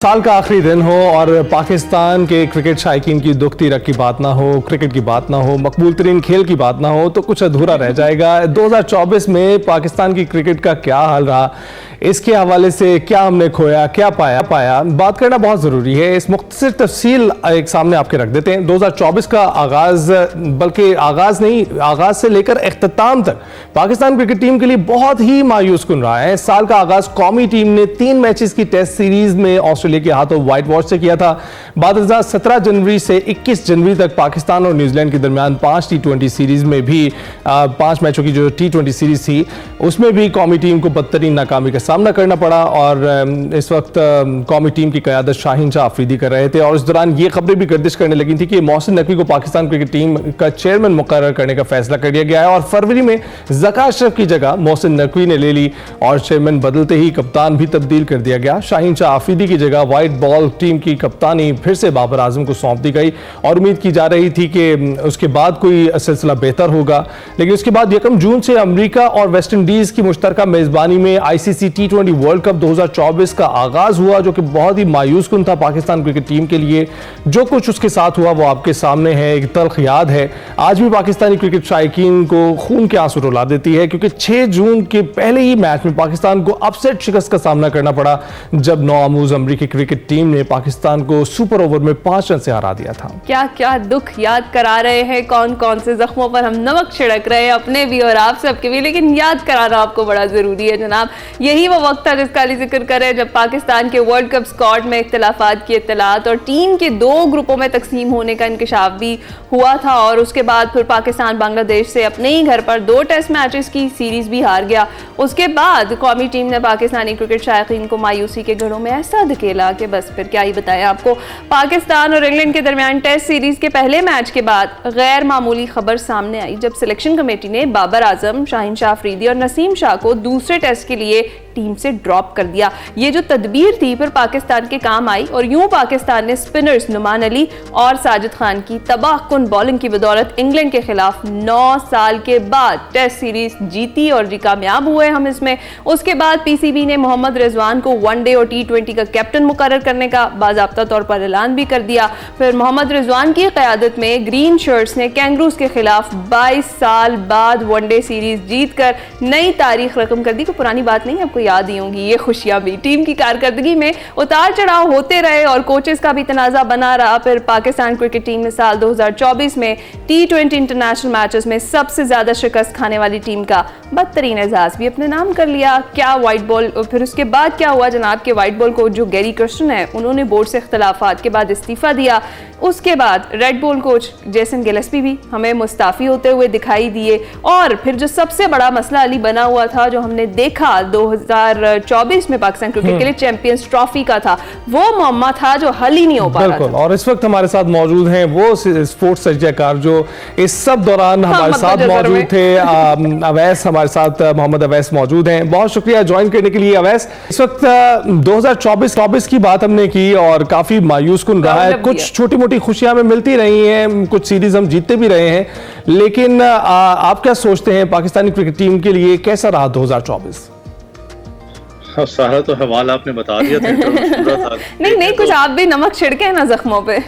साल का आखिरी दिन हो और पाकिस्तान के क्रिकेट शायकीन की दुखती रग की बात ना हो, क्रिकेट की बात ना हो, मकबूल तरीन खेल की बात ना हो तो कुछ अधूरा रह जाएगा। 2024 में पाकिस्तान की क्रिकेट का क्या हाल रहा, इसके हवाले से क्या हमने खोया, क्या पाया बात करना बहुत ज़रूरी है। इस मुख्तसर तफसील एक सामने आपके रख देते हैं। 2024 का आगाज़, बल्कि आगाज़ नहीं, आगाज़ से लेकर इख्तिताम तक पाकिस्तान क्रिकेट टीम के लिए बहुत ही मायूस कुन रहा है। साल का आगाज़ कौमी टीम ने 3 मैचेस की टेस्ट सीरीज़ में ऑस्ट्रेलिया के हाथों व्हाइट वॉश से किया था। बाद 17 जनवरी से 21 जनवरी तक पाकिस्तान और न्यूजीलैंड के दरमियान 5 T20 सीरीज़ में भी 5 मैचों की जो T20 सीरीज़ थी उसमें भी कौमी टीम को बदतरीन नाकामी का सामना करना पड़ा। और इस वक्त कौमी टीम की क़यादत शाहीन शाह अफरीदी कर रहे थे और इस दौरान ये खबरें भी गर्दिश करने लगी थी कि मोहसिन नकवी को पाकिस्तान क्रिकेट टीम का चेयरमैन मुकर्रर करने का फैसला कर लिया गया है। और फरवरी में ज़का अशरफ की जगह मोहसिन नकवी ने ले ली और चेयरमैन बदलते ही कप्तान भी तब्दील कर दिया गया। शाहीन शाह अफरीदी की जगह व्हाइट बॉल टीम की कप्तानी फिर से बाबर आजम को सौंप दी गई और उम्मीद की जा रही थी कि उसके बाद कोई सिलसिला बेहतर होगा। लेकिन उसके बाद 1 जून से अमेरिका और वेस्ट इंडीज की मुश्तरका मेजबानी में ICC T20 वर्ल्ड कप 2024 का आगाज हुआ, जो कि बहुत ही मायूस कुन था पाकिस्तान क्रिकेट टीम के लिए। जो कुछ उसके साथ हुआ वो आपके सामने है, एक तल्ख याद है। आज भी पाकिस्तानी क्रिकेट शायकीन को खून के आंसू रुला देती है, क्योंकि 6 जून के पहले ही मैच में पाकिस्तान को अपसेट शिकस्त का सामना करना पड़ा जब नौआमूज अमरीकी क्रिकेट टीम ने पाकिस्तान को सुपर ओवर में 5 रन से हरा दिया था। क्या क्या दुख याद करा रहे हैं, कौन कौन से जख्मों पर हम नमक छिड़क रहे हैं, अपने भी और आप सबके भी, लेकिन याद कराना आपको बड़ा जरूरी है जनाब। यही वो वक्त था जिसका अली जिक्र करें जब पाकिस्तान के वर्ल्ड कप स्क्वाड में इख्तिलाफात की इत्तलात और टीम के 2 ग्रुपों में तकसीम होने का इंकशाफ भी हुआ था। और उसके बाद फिर पाकिस्तान बांग्लादेश से अपने ही घर पर 2 टेस्ट मैचेस की सीरीज भी हार गया। उसके बाद कौमी टीम ने पाकिस्तानी क्रिकेट शायकीन को मायूसी के घड़ों में ऐसा धकेला कि बस फिर क्या ही बताया आपको। पाकिस्तान और इंग्लैंड के दरमियान टेस्ट सीरीज के पहले मैच के बाद गैर मामूली खबर सामने आई जब सिलेक्शन कमेटी ने बाबर आजम, शाहीन शाह अफरीदी और नसीम शाह को दूसरे टेस्ट के लिए टीम से ड्रॉप कर दिया। ये जो तदबीर थी फिर पाकिस्तान के काम आई और यूं पाकिस्तान ने स्पिनर्स नुमान अली और साजिद खान की तबाहकुन बॉलिंग की बदौलत इंग्लैंड के खिलाफ 9 साल के बाद टेस्ट सीरीज जीती और कामयाब हुए हम इसमें। उसके बाद PCB ने मोहम्मद रिजवान को वनडे और T20 का कैप्टन मुकर्रर करने का बाज़ाब्ता तौर पर ऐलान भी कर दिया। फिर मोहम्मद रिजवान की क़यादत में ग्रीन शर्ट्स ने कैंगरूज के खिलाफ 22 साल बाद वनडे सीरीज जीतकर नई तारीख रकम कर दी। कोई पुरानी बात नहीं, आपको याद ही होंगी ये खुशियां भी। टीम की कारकर्दगी में उतार चढ़ाव होते रहे और कोचेस का भी तनाज़ा बना रहा। फिर पाकिस्तान क्रिकेट टीम ने साल 2024 में T20 इंटरनेशनल मैचेस में सबसे ज्यादा शिकस्त खाने वाली टीम का बदतरीन एजाज भी अपने नाम कर लिया। क्या व्हाइट बॉल, फिर उसके बाद क्या हुआ जनाब के व्हाइट बॉल कोच जो गैरी क्रिस्टन है उन्होंने बोर्ड से इख्तिलाफात के बाद इस्तीफा दिया। उसके बाद red ball coach Jason Gillespie भी हमें मुस्ताफी होते हुए दिखाई दिए। और फिर जो सबसे बड़ा मसला अली बना हुआ था, जो हमने देखा 2024 में पाकिस्तान क्रिकेट के लिए चैंपियंस ट्रॉफी का था, वो मुअम्मा था जो हल ही नहीं हो पा रहा था। और इस वक्त हमारे साथ मौजूद हैं वो स्पोर्ट्स सज्जाकार जो इस सब दौरान हमारे साथ मौजूद थे। अवैस हमारे साथ, मोहम्मद अवैस मौजूद हैं। बहुत शुक्रिया ज्वाइन करने के लिए अवैस। इस वक्त 2024 की बात हमने की और काफी मायूस कुन रहा है। कुछ छोटी मोटी खुशियां हमें मिलती रही हैं, कुछ सीरीज हम जीतते भी रहे हैं, लेकिन आप क्या सोचते हैं पाकिस्तानी क्रिकेट टीम के लिए कैसा रहा 2024? सारा तो हवाला आपने बता दिया था। नहीं, कुछ आप भी नमक छिड़के हैं ना जख्मों पे।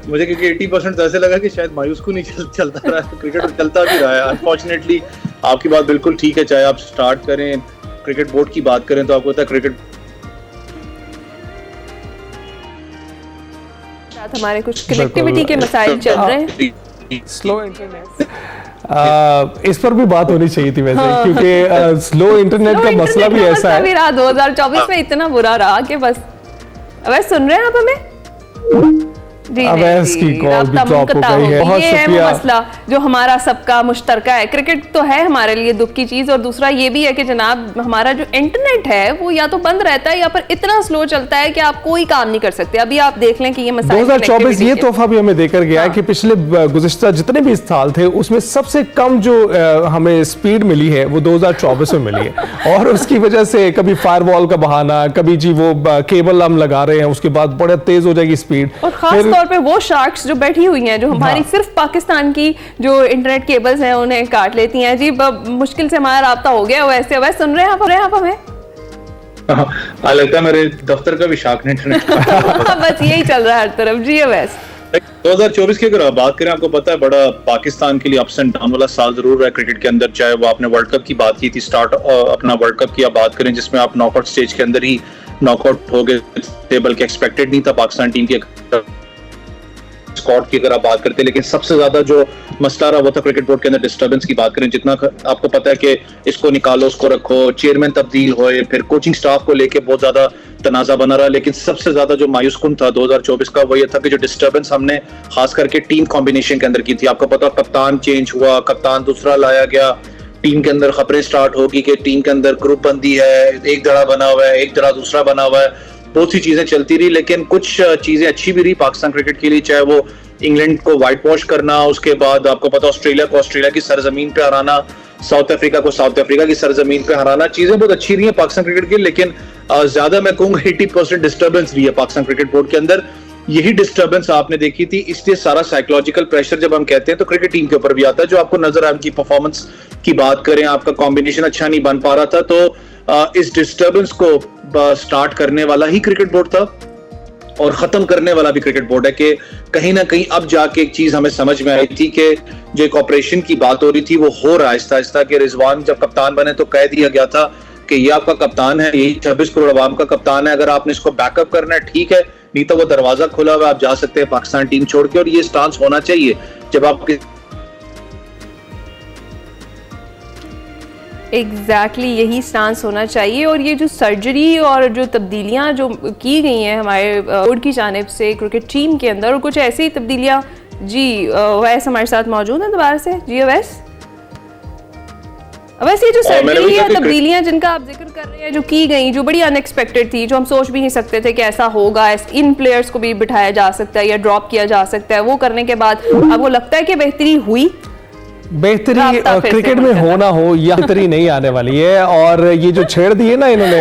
मुझे क्योंकि 80% तो ऐसे लगा कि शायद मायूस को नहीं चलता रहा, क्रिकेट चलता भी रहा है। अनफॉर्चुनेटली आपकी बात बिल्कुल ठीक है। चाहे आप स्टार्ट करें क्रिकेट बोर्ड की बात करें तो आपको पता है क्रिकेट हमारे कुछ कनेक्टिविटी के मसाइल चल रहे हैं, स्लो इंटरनेट, इस पर भी बात होनी चाहिए थी वैसे। हाँ। क्योंकि स्लो इंटरनेट का मसला भी ऐसा है। 2024 में इतना बुरा रहा कि बस। अब सुन रहे हैं आप हमें? अवैस की कॉल भी ड्रॉप हो गई है। बहुत ये है वो मसला जो हमारा सबका मुश्तरका है। क्रिकेट तो है हमारे लिए दुख की चीज, और दूसरा ये भी है कि जनाब हमारा जो इंटरनेट है वो या तो बंद रहता है या फिर इतना स्लो चलता है कि आप कोई काम नहीं कर सकते। अभी आप देख लें कि ये मसला 2024 ये तोहफा भी हमें देकर गया है कि पिछले गुज़िश्ता जितने भी साल थे उसमें सबसे कम जो हमें स्पीड मिली है वो 2024 में मिली है। और उसकी वजह से कभी फायरवॉल का बहाना, कभी जी वो केबल हम लगा रहे हैं उसके बाद बड़ा तेज हो जाएगी स्पीड। और खास तौर पे वो शार्क्स जो बैठी हुई हैं जो हमारी सिर्फ पाकिस्तान की जो इंटरनेट केबल्स हैं उन्हें काट लेती हैं। जी मुश्किल से हमारा राब्ता हो गया। वैसे सुन रहे हैं आप हमें? लगता है मेरे दफ्तर का भी शार्क नेट बस यही चल रहा है हर तरफ। जी अवैस, 2024 की अगर आप बात करें, आपको पता है बड़ा पाकिस्तान के लिए अप्स एंड डाउन वाला साल जरूर रहा है क्रिकेट के अंदर। चाहे वो आपने वर्ल्ड कप की बात की थी, स्टार्ट अपना वर्ल्ड कप की आप बात करें जिसमें आप नॉकआउट स्टेज के अंदर ही नॉकआउट हो गए थे, बल्कि एक्सपेक्टेड नहीं था पाकिस्तान टीम की स्क्वाड की अगर आप बात करते हैं। लेकिन सबसे ज्यादा जो मसला रहा वो था क्रिकेट बोर्ड के अंदर डिस्टर्बेंस की बात करें। जितना आपको पता है कि इसको निकालो उसको रखो, चेयरमैन तब्दील हुए, फिर कोचिंग स्टाफ को लेके बहुत ज्यादा तनाजा बना रहा। लेकिन सबसे ज्यादा जो मायूस कुन था 2024 का वो ये था कि जो डिस्टर्बेंस हमने खास करके टीम कॉम्बिनेशन के अंदर की थी। आपको पता कप्तान चेंज हुआ, कप्तान दूसरा लाया गया, टीम के अंदर खबरें स्टार्ट होगी कि टीम के अंदर ग्रुप बंदी है, एक धड़ा बना हुआ है, एक धड़ा दूसरा बना हुआ है, बहुत सी चीजें चलती रही। लेकिन कुछ चीजें अच्छी भी रही पाकिस्तान क्रिकेट के लिए, चाहे वो इंग्लैंड को व्हाइट वॉश करना, उसके बाद आपको पता ऑस्ट्रेलिया को ऑस्ट्रेलिया की सरजमीन पे हराना, साउथ अफ्रीका को साउथ अफ्रीका की सरजमीन पे हराना, चीजें बहुत अच्छी रही है पाकिस्तान क्रिकेट की। लेकिन ज्यादा मैं कहूंगा 80% डिस्टर्बेंस रही है पाकिस्तान क्रिकेट बोर्ड के अंदर। यही डिस्टर्बेंस आपने देखी थी, इसलिए सारा साइकोलॉजिकल प्रेशर जब हम कहते हैं तो क्रिकेट टीम के ऊपर भी आता है। जो आपको नजर आया उनकी परफॉर्मेंस की बात करें, आपका कॉम्बिनेशन अच्छा नहीं बन पा रहा था, तो इस डिस्टर्बेंस को स्टार्ट करने वाला ही क्रिकेट बोर्ड था और खत्म करने वाला भी क्रिकेट बोर्ड है। कि कहीं ना कहीं अब जाके एक चीज हमें समझ में आई थी कि जो एक ऑपरेशन की बात हो रही थी वो हो रहा है आहिस्ता आहिस्ता। कि रिजवान जब कप्तान बने तो कह दिया गया था कि ये आपका कप्तान है, यही 26 करोड़ अवाम का कप्तान है, अगर आपने इसको बैकअप करना है ठीक है, नहीं तो वो दरवाजा खुला हुआ, आप जा सकते हैं पाकिस्तान टीम छोड़ के। और ये स्टांस होना चाहिए जब आप एग्जैक्टली यही स्टांस होना चाहिए। और ये जो सर्जरी और जो तब्दीलियां जो की गई हैं हमारे बोर्ड की जानिब से क्रिकेट टीम के अंदर, और कुछ ऐसी ही तब्दीलियां, जी अवैस हमारे साथ मौजूद हैं दोबारा से। जी अवैस, ये जो सर्जरी या तब्दीलियां जिनका आप जिक्र कर रहे हैं जो की गई, जो बड़ी अनएक्सपेक्टेड थी, जो हम सोच भी नहीं सकते थे कि ऐसा होगा, इन प्लेयर्स को भी बिठाया जा सकता है या ड्रॉप किया जा सकता है, वो करने के बाद आपको लगता है कि बेहतरी हुई? बेहतरी क्रिकेट में हो ना हो, या बेहतरी नहीं आने वाली है। और ये जो छेड़ दिए ना इन्होंने,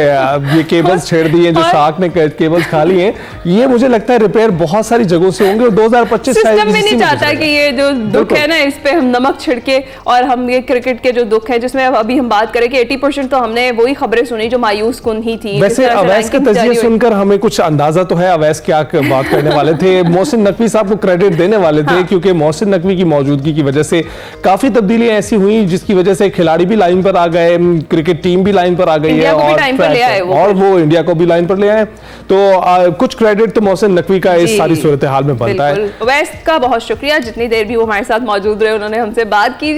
ये केबल्स छेड़ दिए, जो शार्क ने केबल्स खा लिए, ये मुझे लगता है रिपेयर बहुत सारी जगहों से होंगे। और 2025 सिस्टम में नहीं चाहता कि ये जो दुख है ना इस पे हम नमक छिड़के, और हम ये क्रिकेट के जो दुख है जिसमें अभी हम बात करें कि 80% तो हमने वही खबरें सुनी जो मायूस कुन ही थी। वैसे अवैस का तजिया सुनकर हमें कुछ अंदाजा तो है अवैस क्या बात करने वाले थे। मोहसिन नकवी साहब को क्रेडिट देने वाले थे, क्योंकि मोहसिन नकवी की मौजूदगी की वजह से काफी तब्दीलियां ऐसी हुई जिसकी वजह से खिलाड़ी भी लाइन पर आ गए, क्रिकेट टीम भी लाइन पर आ गई है, और वो इंडिया को भी लाइन पर ले आए। तो कुछ क्रेडिट तो मोहसिन नकवी का इस सारी सूरत हाल में बनता है। अवैस का बहुत शुक्रिया, जितनी देर भी वो हमारे साथ मौजूद रहे, उन्होंने हमसे बात की।